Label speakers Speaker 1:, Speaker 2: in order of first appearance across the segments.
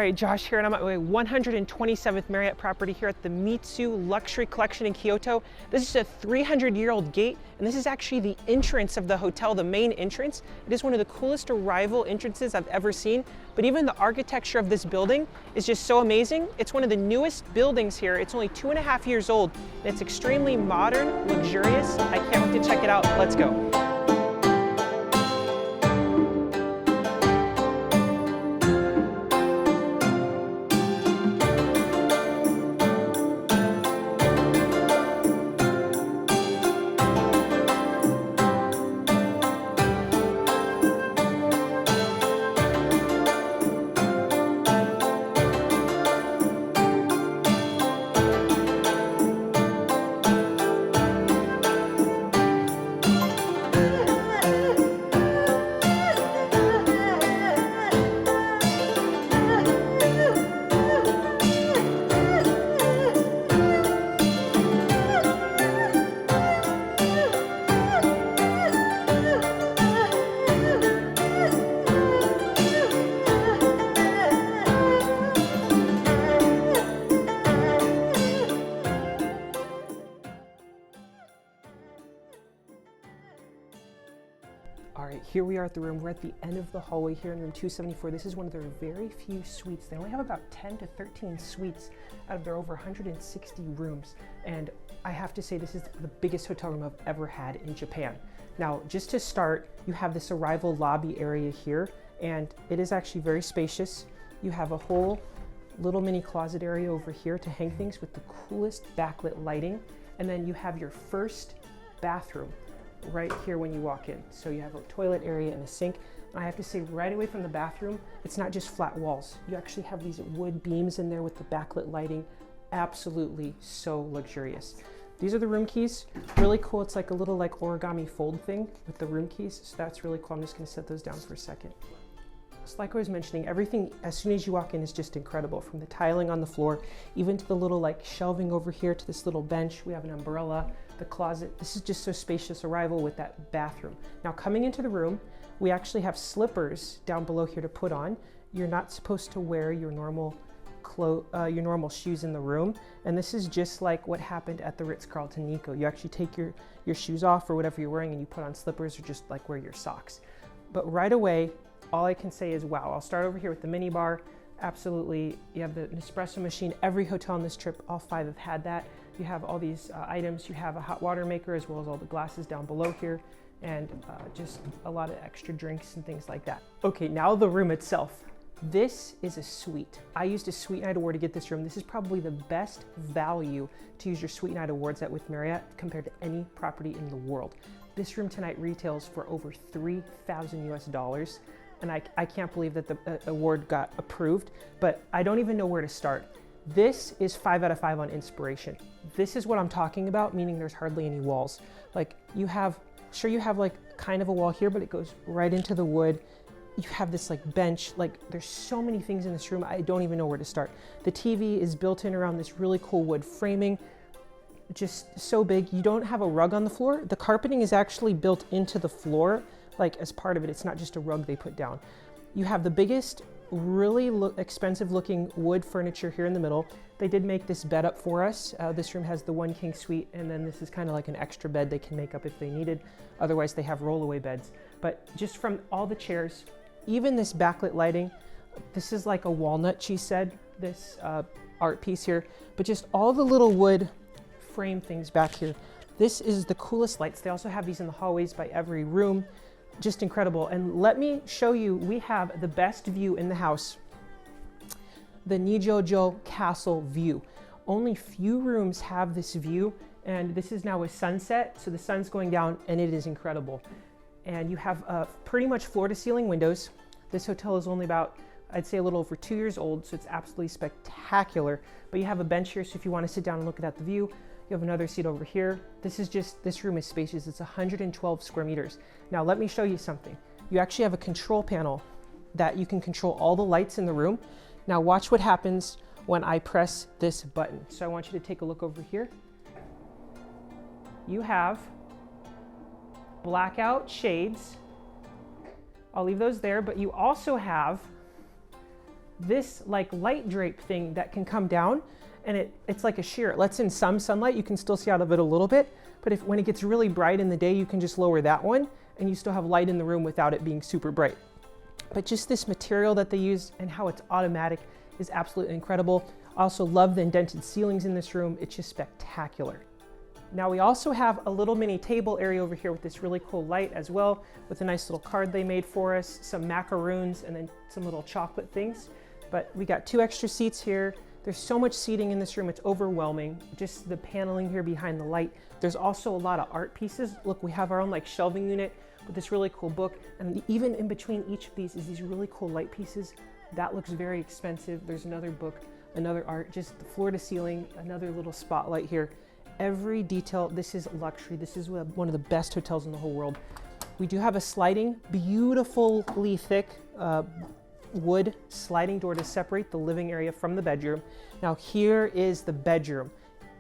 Speaker 1: right, Josh here, and I'm at my 127th Marriott property here at the Mitsui Luxury Collection in Kyoto. This is a 300-year-old gate, and this is actually the entrance of the hotel, the main entrance. It is one of the coolest arrival entrances I've ever seen, but even the architecture of this building is just so amazing. It's one of the newest buildings here. It's only 2.5 years old, and it's extremely modern, luxurious. I can't wait to check it out. Let's go. All right, here we are at the room. We're at the end of the hallway here in room 274. This is one of their very few suites. They only have about 10 to 13 suites out of their over 160 rooms. And I have to say, this is the biggest hotel room I've ever had in Japan. Now, just to start, you have this arrival lobby area here, and it is actually very spacious. You have a whole little mini closet area over here to hang things with the coolest backlit lighting. And then you have your first bathroom right here when you walk in. So you have a toilet area and a sink. And I have to say, right away from the bathroom, it's not just flat walls. You actually have these wood beams in there with the backlit lighting. Absolutely so luxurious. These are the room keys. Really cool. It's like a little like origami fold thing with the room keys. So that's really cool. I'm just gonna set those down for a second. Just like I was mentioning, everything as soon as you walk in is just incredible, from the tiling on the floor, even to the little like shelving over here, to this little bench. We have an umbrella, the closet. This is just so spacious arrival with that bathroom. Now coming into the room, we actually have slippers down below here to put on. You're not supposed to wear your normal shoes in the room. And this is just like what happened at the Ritz-Carlton Nikko. You actually take your shoes off or whatever you're wearing and you put on slippers, or just like wear your socks. But right away, all I can say is wow. I'll start over here with the mini bar. Absolutely, you have the Nespresso machine. Every hotel on this trip, all 5 have had that. You have all these items. You have a hot water maker, as well as all the glasses down below here, and just a lot of extra drinks and things like that. Okay, now the room itself. This is a suite. I used a Suite Night Award to get this room. This is probably the best value to use your Suite Night Awards at with Marriott compared to any property in the world. This room tonight retails for over $3,000 US. And I can't believe that the award got approved, but I don't even know where to start. This is 5 out of 5 on inspiration. This is what I'm talking about, meaning there's hardly any walls. Like you have like kind of a wall here, but it goes right into the wood. You have this like bench, like there's so many things in this room, I don't even know where to start. The TV is built in around this really cool wood framing, just so big. You don't have a rug on the floor. The carpeting is actually built into the floor, like as part of it. It's not just a rug they put down. You have the biggest, really expensive looking wood furniture here in the middle. They did make this bed up for us. This room has the 1 king suite, and then this is kind of like an extra bed they can make up if they needed. Otherwise they have rollaway beds. But just from all the chairs, even this backlit lighting, this is like a walnut, she said, this art piece here, but just all the little wood frame things back here. This is the coolest lights. They also have these in the hallways by every room. Just incredible. And let me show you, we have the best view in the house, the Nijo Castle view. Only few rooms have this view, and this is now a sunset, so the sun's going down and it is incredible. And you have pretty much floor to ceiling windows. This hotel is only about, I'd say a little over 2 years old, so it's absolutely spectacular. But you have a bench here, so if you want to sit down and look at the view, you have another seat over here. This room is spacious. It's 112 square meters. Now let me show you something. You actually have a control panel that you can control all the lights in the room. Now watch what happens when I press this button. So I want you to take a look over here. You have blackout shades. I'll leave those there, but you also have this like light drape thing that can come down, and it's like a sheer. It lets in some sunlight. You can still see out of it a little bit, but when it gets really bright in the day, you can just lower that one and you still have light in the room without it being super bright. But just this material that they use and how it's automatic is absolutely incredible. I also love the indented ceilings in this room. It's just spectacular. Now we also have a little mini table area over here with this really cool light as well, with a nice little card they made for us, some macaroons, and then some little chocolate things. But we got 2 extra seats here. There's so much seating in this room, it's overwhelming. Just the paneling here behind the light. There's also a lot of art pieces. Look, we have our own like shelving unit with this really cool book. And even in between each of these is these really cool light pieces. That looks very expensive. There's another book, another art, just the floor to ceiling, another little spotlight here. Every detail, this is luxury. This is one of the best hotels in the whole world. We do have a sliding, beautifully thick wood sliding door to separate the living area from the bedroom. Now here is the bedroom.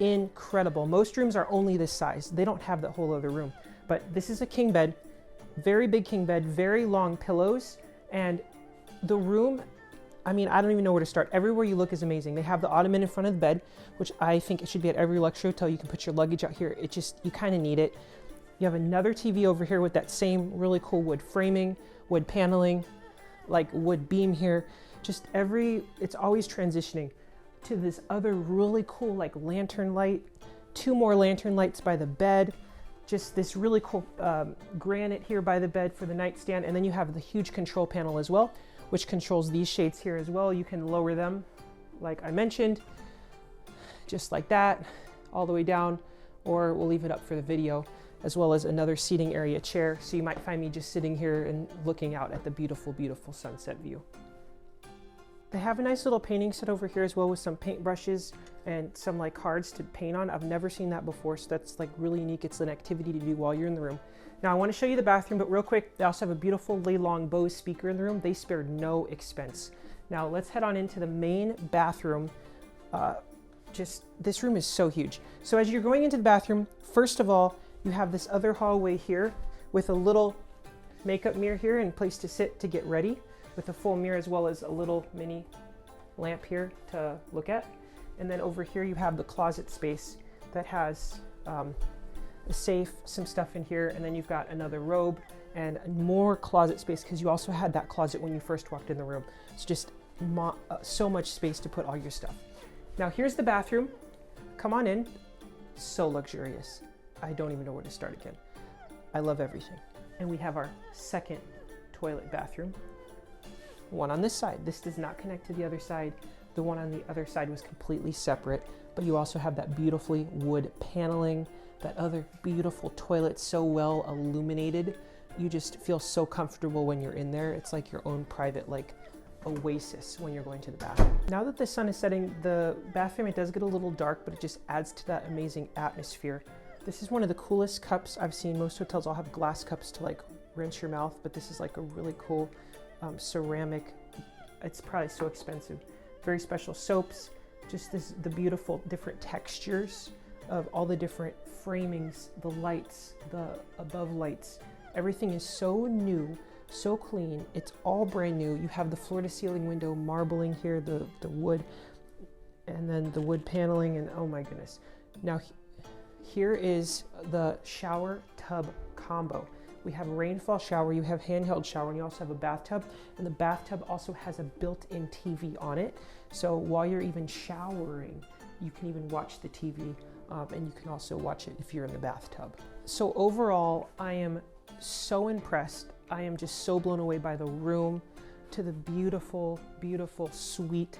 Speaker 1: Incredible. Most rooms are only this size. They don't have that whole other room. But this is a king bed, very big king bed, very long pillows. And the room, I mean, I don't even know where to start. Everywhere you look is amazing. They have the ottoman in front of the bed, which I think it should be at every luxury hotel. You can put your luggage out here. You kind of need it. You have another TV over here with that same really cool wood framing, wood paneling, like wood beam here. It's always transitioning to this other really cool like lantern light, 2 more lantern lights by the bed, just this really cool granite here by the bed for the nightstand. And then you have the huge control panel as well, which controls these shades here as well. You can lower them, like I mentioned, just like that, all the way down, or we'll leave it up for the video, as well as another seating area chair. So you might find me just sitting here and looking out at the beautiful, beautiful sunset view. They have a nice little painting set over here as well with some paint brushes and some like cards to paint on. I've never seen that before, so that's like really unique. It's an activity to do while you're in the room. Now I want to show you the bathroom, but real quick, they also have a beautiful Leylong Bose speaker in the room. They spared no expense. Now let's head on into the main bathroom. This room is so huge. So as you're going into the bathroom, first of all, you have this other hallway here with a little makeup mirror here and place to sit to get ready, with a full mirror as well as a little mini lamp here to look at. And then over here you have the closet space that has a safe, some stuff in here, and then you've got another robe and more closet space because you also had that closet when you first walked in the room. It's just so much space to put all your stuff. Now here's the bathroom. Come on in. So luxurious. I don't even know where to start again. I love everything. And we have our second toilet bathroom. One on this side. This does not connect to the other side. The one on the other side was completely separate, but you also have that beautifully wood paneling, that other beautiful toilet, so well illuminated. You just feel so comfortable when you're in there. It's like your own private like oasis when you're going to the bathroom. Now that the sun is setting, the bathroom, it does get a little dark, but it just adds to that amazing atmosphere. This is one of the coolest cups I've seen. Most hotels all have glass cups to like rinse your mouth, but this is like a really cool ceramic. It's probably so expensive. Very special soaps, just the beautiful different textures of all the different framings, the lights, the above lights. Everything is so new, so clean. It's all brand new. You have the floor to ceiling window marbling here, the wood, and then the wood paneling, and oh my goodness. Now here is the shower tub combo. We have a rainfall shower, you have handheld shower, and you also have a bathtub. And the bathtub also has a built-in TV on it. So while you're even showering, you can even watch the TV, and you can also watch it if you're in the bathtub. So overall, I am so impressed. I am just so blown away by the room, to the beautiful, beautiful suite.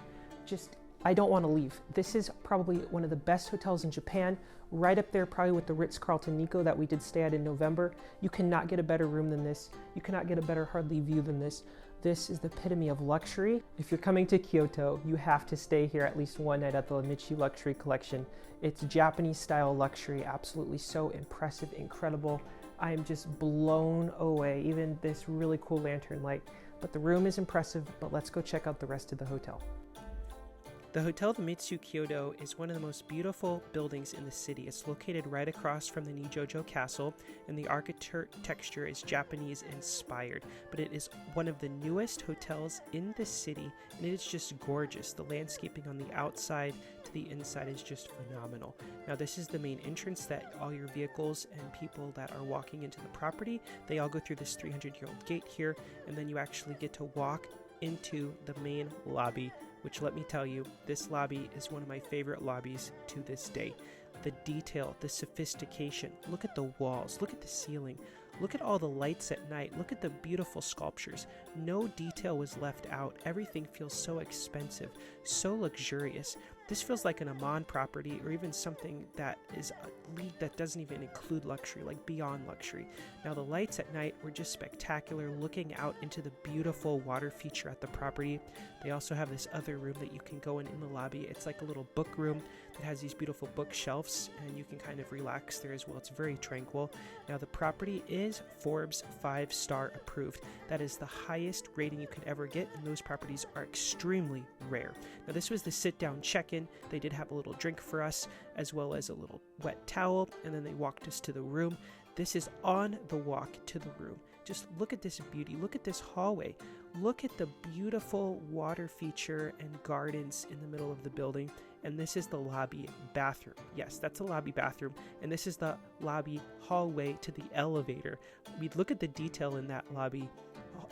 Speaker 1: I don't want to leave. This is probably one of the best hotels in Japan, right up there probably with the Ritz-Carlton Nikko that we did stay at in November. You cannot get a better room than this. You cannot get a better hardly view than this. This is the epitome of luxury. If you're coming to Kyoto, you have to stay here at least one night at the Mitsui Luxury Collection. It's Japanese style luxury, absolutely so impressive, incredible. I am just blown away, even this really cool lantern light. But the room is impressive, but let's go check out the rest of the hotel. The Hotel The Mitsui Kyoto is one of the most beautiful buildings in the city. It's located right across from the Nijo Castle, and the architecture is Japanese inspired, but it is one of the newest hotels in the city, and it is just gorgeous. The landscaping on the outside to the inside is just phenomenal. Now, this is the main entrance that all your vehicles and people that are walking into the property, they all go through this 300-year-old gate here, and then you actually get to walk into the main lobby, which, let me tell you, this lobby is one of my favorite lobbies to this day. The detail, the sophistication, look at the walls, look at the ceiling, look at all the lights at night, look at the beautiful sculptures. No detail was left out. Everything feels so expensive, so luxurious. This feels like an Amman property, or even something that is a league that doesn't even include luxury, like beyond luxury. Now, the lights at night were just spectacular, looking out into the beautiful water feature at the property. They also have this other room that you can go in the lobby. It's like a little book room that has these beautiful bookshelves, and you can kind of relax there as well. It's very tranquil. Now, the property is Forbes 5-star approved. That is the highest rating you could ever get, and those properties are extremely rare. Now, this was the sit-down check-in. They did have a little drink for us, as well as a little wet towel, and then they walked us to the room. This is on the walk to the room. Just look at this beauty. Look at this hallway. Look at the beautiful water feature and gardens in the middle of the building. And this is the lobby bathroom. Yes, that's a lobby bathroom. And this is the lobby hallway to the elevator. We look at the detail in that lobby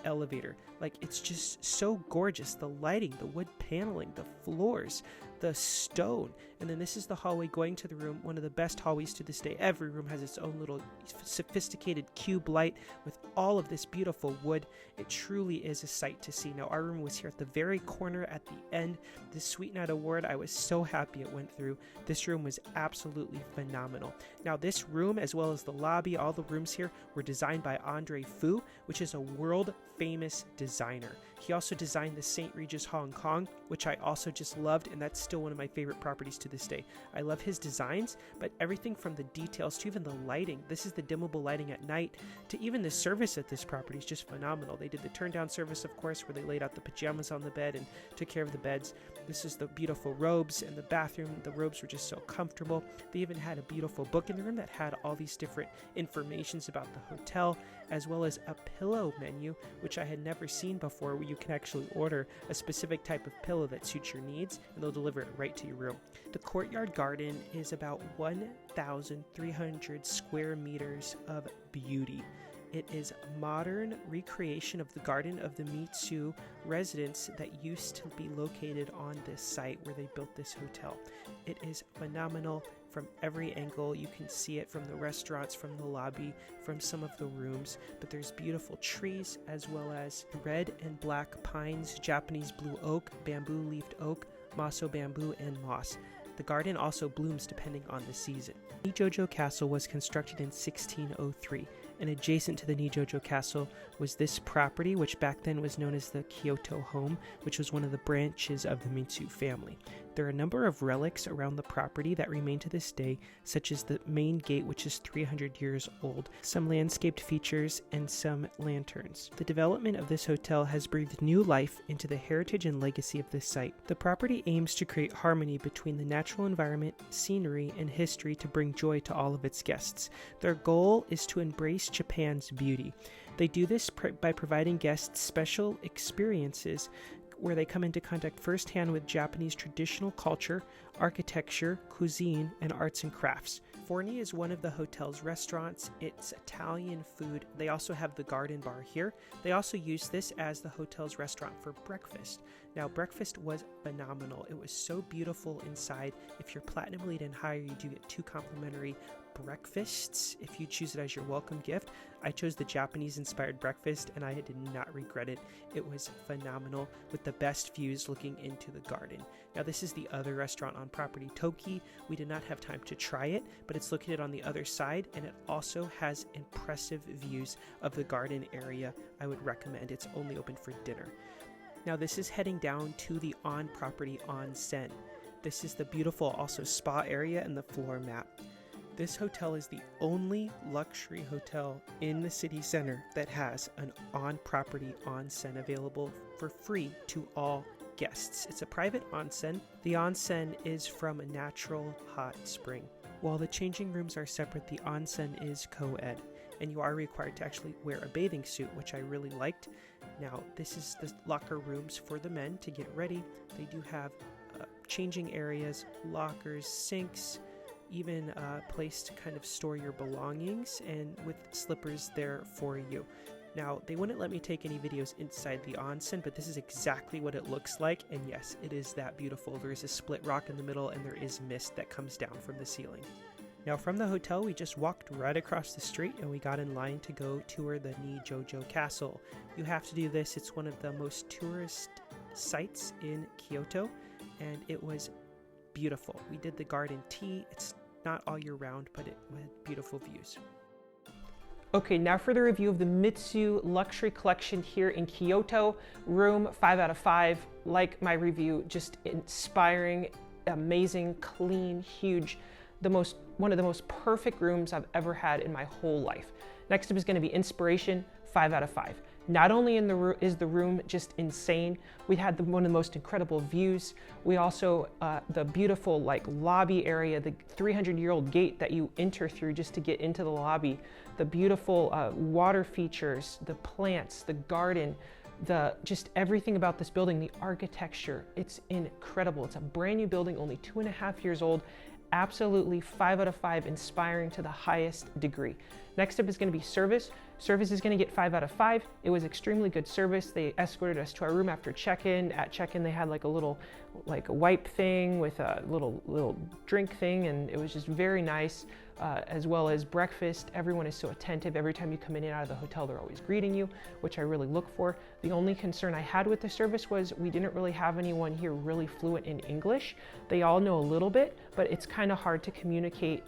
Speaker 1: elevator. Like, it's just so gorgeous. The lighting, the wood paneling, the floors, the stone. And then this is the hallway going to the room, one of the best hallways to this day. Every room has its own little sophisticated cube light with all of this beautiful wood. It truly is a sight to see. Now, our room was here at the very corner at the end. This Sweet Night Award, I was so happy it went through. This room was absolutely phenomenal. Now, this room, as well as the lobby, all the rooms here were designed by Andre Fu, which is a world famous designer. He also designed the St. Regis Hong Kong, which I also just loved, and that's still one of my favorite properties to this day. I love his designs, but everything from the details to even the lighting, this is the dimmable lighting at night, to even the service at this property is just phenomenal. They did the turn down service, of course, where they laid out the pajamas on the bed and took care of the beds. This is the beautiful robes in the bathroom. The robes were just so comfortable. They even had a beautiful book in the room that had all these different informations about the hotel, as well as a pillow menu, which I had never seen before, where you can actually order a specific type of pillow that suits your needs, and they'll deliver it right to your room. The courtyard garden is about 1,300 square meters of beauty. It is a modern recreation of the garden of the Mitsui residence that used to be located on this site where they built this hotel. It is phenomenal from every angle. You can see it from the restaurants, from the lobby, from some of the rooms, but there's beautiful trees as well as red and black pines, Japanese blue oak, bamboo leafed oak, maso bamboo, and moss. The garden also blooms depending on the season. Nijo Castle was constructed in 1603, and adjacent to the Nijo Castle was this property, which back then was known as the Kyoto Home, which was one of the branches of the Mitsui family. There are a number of relics around the property that remain to this day, such as the main gate, which is 300 years old, some landscaped features, and some lanterns. The development of this hotel has breathed new life into the heritage and legacy of this site. The property aims to create harmony between the natural environment, scenery, and history to bring joy to all of its guests. Their goal is to embrace Japan's beauty. They do this by providing guests special experiences where they come into contact firsthand with Japanese traditional culture, architecture, cuisine, and arts and crafts. Forni is one of the hotel's restaurants. It's Italian food. They also have the garden bar here. They also use this as the hotel's restaurant for breakfast. Now, breakfast was phenomenal. It was so beautiful inside. If you're Platinum Elite and higher, you do get 2 complimentary breakfasts if you choose it as your welcome gift. I chose the Japanese-inspired breakfast, and I did not regret it. It was phenomenal, with the best views looking into the garden. Now, this is the other restaurant on property, Toki. We did not have time to try it, but it's located on the other side, and it also has impressive views of the garden area. I would recommend. It's only open for dinner. Now, this is heading down to the on-property onsen. This is the beautiful also spa area and the floor mat. This hotel is the only luxury hotel in the city center that has an on-property onsen available for free to all guests. It's a private onsen. The onsen is from a natural hot spring. While the changing rooms are separate, the onsen is co-ed, and you are required to actually wear a bathing suit, which I really liked. Now, this is the locker rooms for the men to get ready. They do have changing areas, lockers, sinks, even a place to kind of store your belongings, and with slippers there for you. Now, they wouldn't let me take any videos inside the onsen, but this is exactly what it looks like, and yes, it is that beautiful. There is a split rock in the middle, and there is mist that comes down from the ceiling. Now, from the hotel, we just walked right across the street, and we got in line to go tour the Nijo Castle. You have to do this. It's one of the most tourist sites in Kyoto, and it was beautiful. We did the garden tea. It's not all year round, but it had beautiful views. Okay, now for the review of the Mitsui Luxury Collection here in Kyoto. Room 5 out of 5. Like my review, just inspiring, amazing, clean, huge. One of the most perfect rooms I've ever had in my whole life. Next up is going to be inspiration, 5 out of 5. Not only is the room just insane, we had one of the most incredible views. We also, the beautiful lobby area, the 300-year-old gate that you enter through just to get into the lobby, the beautiful water features, the plants, the garden, just everything about this building, the architecture, it's incredible. It's a brand new building, only 2.5 years old. Absolutely 5 out of 5, inspiring to the highest degree. Next up is going to be service. Service is going to get 5 out of 5. It was extremely good service. They escorted us to our room after check-in. At check-in, they had a little a wipe thing with a little drink thing, and it was just very nice, as well as breakfast. Everyone is so attentive. Every time you come in and out of the hotel, they're always greeting you, which I really look for. The only concern I had with the service was we didn't really have anyone here really fluent in English. They all know a little bit, but it's kind of hard to communicate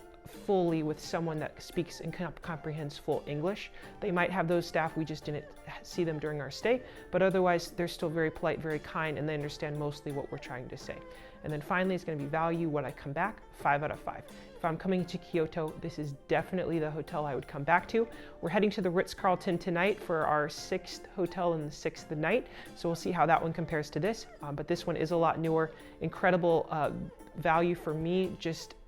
Speaker 1: fully with someone that speaks and comprehends full English. They might have those staff, we just didn't see them during our stay, but otherwise they're still very polite, very kind, and they understand mostly what we're trying to say. And then finally, it's going to be value. When I come back, 5 out of 5. If I'm coming to Kyoto, this is definitely the hotel I would come back to. We're heading to the Ritz-Carlton tonight for our 6th hotel in the 6th night, so we'll see how that one compares to this. But this one is a lot newer. Incredible value for me.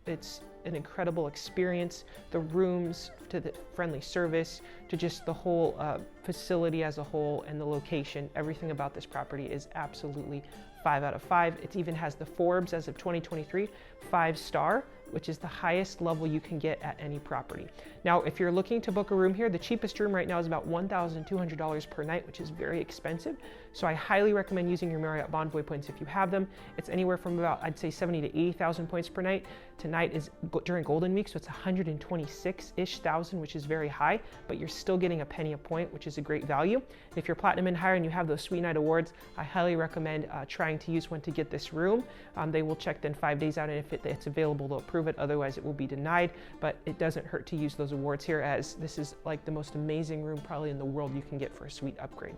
Speaker 1: It's an incredible experience. The rooms, to the friendly service, to just the whole facility as a whole, and the location. Everything about this property is absolutely 5 out of 5. It even has the Forbes, as of 2023, 5-star, which is the highest level you can get at any property. Now, if you're looking to book a room here, the cheapest room right now is about $1,200 per night, which is very expensive. So I highly recommend using your Marriott Bonvoy points if you have them. It's anywhere from about, I'd say, 70 to 80,000 points per night. Tonight is during Golden Week, so it's 126-ish thousand, which is very high, but you're still getting a penny a point, which is a great value. If you're Platinum and higher and you have those Sweet Night awards, I highly recommend trying to use one to get this room. They will check then 5 days out, and if it's available, they'll approve it. Otherwise, it will be denied, but it doesn't hurt to use those awards here, as this is like the most amazing room probably in the world you can get for a suite upgrade.